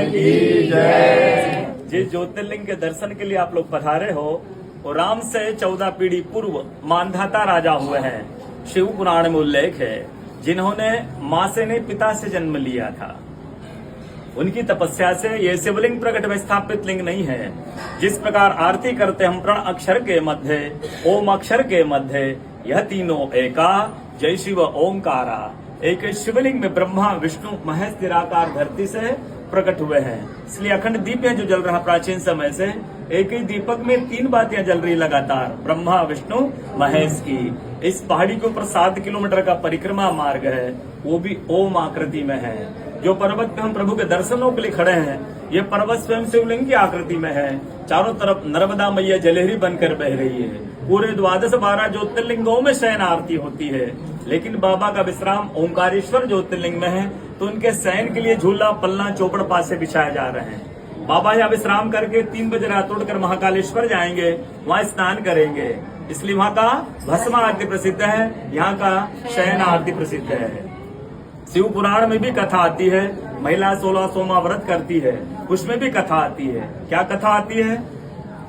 की जय। जिस ज्योतिर्लिंग के दर्शन के लिए आप लोग पधारे हो वो राम से 14 पीढ़ी पूर्व मानधाता राजा हुए हैं। शिव पुराण में उल्लेख है जिन्होंने मां से नहीं पिता से जन्म लिया था। उनकी तपस्या से ये शिवलिंग प्रकट में स्थापित लिंग नहीं है। जिस प्रकार आरती करते हम प्रण अक्षर के मध्य ओम अक्षर के मध्य यह तीनों एका जय शिव ओंकारा। एक शिवलिंग में ब्रह्मा विष्णु महेश निराकार धरती से प्रकट हुए हैं। इसलिए अखंड दीप जो जल रहा प्राचीन समय से एक ही दीपक में 3 बातियां जल रही लगातार ब्रह्मा विष्णु महेश की। इस पहाड़ी के ऊपर 7 किलोमीटर का परिक्रमा मार्ग है, वो भी ओम आकृति में है। जो पर्वत पे हम प्रभु के दर्शनों के लिए खड़े हैं ये पर्वत स्वयं शिवलिंग की आकृति में है। चारों तरफ नर्मदा मैया जलहरी बनकर बह रही है। पूरे 12 ज्योतिर्लिंगों में शयन आरती होती है, लेकिन बाबा का विश्राम ओंकारेश्वर ज्योतिर्लिंग में है तो उनके शयन के लिए झूला पलना चौपड़ पासे बिछाए जा रहे हैं। बाबा यहाँ विश्राम करके 3 बजे रात उठकर महाकालेश्वर जाएंगे, वहाँ स्नान करेंगे। इसलिए वहाँ का भस्म आरती प्रसिद्ध है, यहाँ का शयन आरती प्रसिद्ध है। शिव पुराण में भी कथा आती है, महिला 16 सोमा व्रत करती है, उसमें भी कथा आती है। क्या कथा आती है?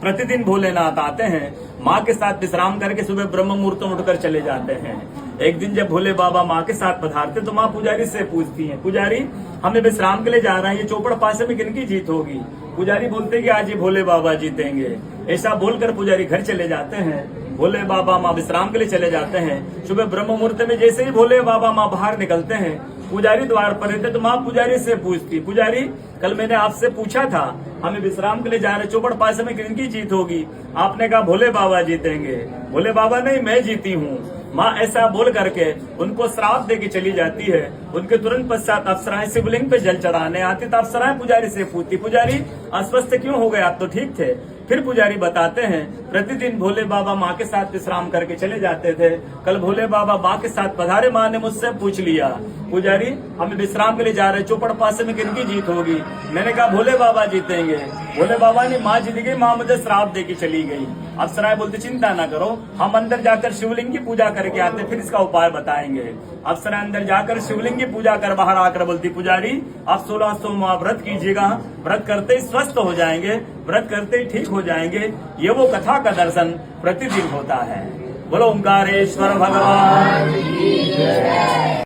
प्रतिदिन भोलेनाथ आते हैं, माँ के साथ विश्राम करके सुबह ब्रह्म मुहूर्त में उठकर चले जाते हैं। एक दिन जब भोले बाबा माँ के साथ पधारते तो माँ पुजारी से पूछती हैं, पुजारी हमें विश्राम के लिए जा रहे हैं, ये चौपड़ पासे में किनकी जीत होगी? पुजारी बोलते कि आज ये भोले बाबा जीतेंगे। ऐसा बोलकर पुजारी घर चले जाते हैं। भोले बाबा माँ विश्राम के लिए चले जाते हैं। सुबह ब्रह्म मुहूर्त में जैसे ही भोले बाबा माँ बाहर निकलते हैं, पुजारी द्वार पर रहते तो माँ पुजारी से पूछती, पुजारी कल मैंने आपसे पूछा था हमें विश्राम के लिए जा रहे चौपड़ पासे में किनकी जीत होगी? आपने कहा भोले बाबा जीतेंगे। भोले बाबा नहीं, मैं जीती हूँ। माँ ऐसा बोल करके उनको श्राप दे के चली जाती है। उनके तुरंत पश्चात अप्सराएं शिवलिंग पे जल चढ़ाने आती तो अप्सराएं पुजारी से पूछती, पुजारी अस्वस्थ क्यों हो गए, आप तो ठीक थे। फिर पुजारी बताते हैं प्रतिदिन भोले बाबा माँ के साथ विश्राम करके चले जाते थे। कल भोले बाबा माँ के साथ पधारे, माँ ने मुझसे पूछ लिया, पुजारी हमें विश्राम के लिए जा रहे चौपड़ पासे में किनकी जीत होगी? मैंने कहा भोले बाबा जीतेंगे। भोले बाबा ने माँ जीत गई, माँ मुझे श्राप दे के चली गई। अप्सराएं बोलते चिंता ना करो, हम अंदर जाकर शिवलिंग की पूजा करके आते फिर इसका उपाय बताएंगे। अप्सराएं अंदर जाकर शिवलिंग की पूजा कर बाहर आकर बोलती, पुजारी आप 16 सोमवार व्रत कीजिएगा, व्रत करते ही स्वस्थ हो जाएंगे, व्रत करते ही ठीक हो जाएंगे। ये वो कथा का दर्शन प्रतिदिन होता है। बोलो ओंकारेश्वर भगवान की जय।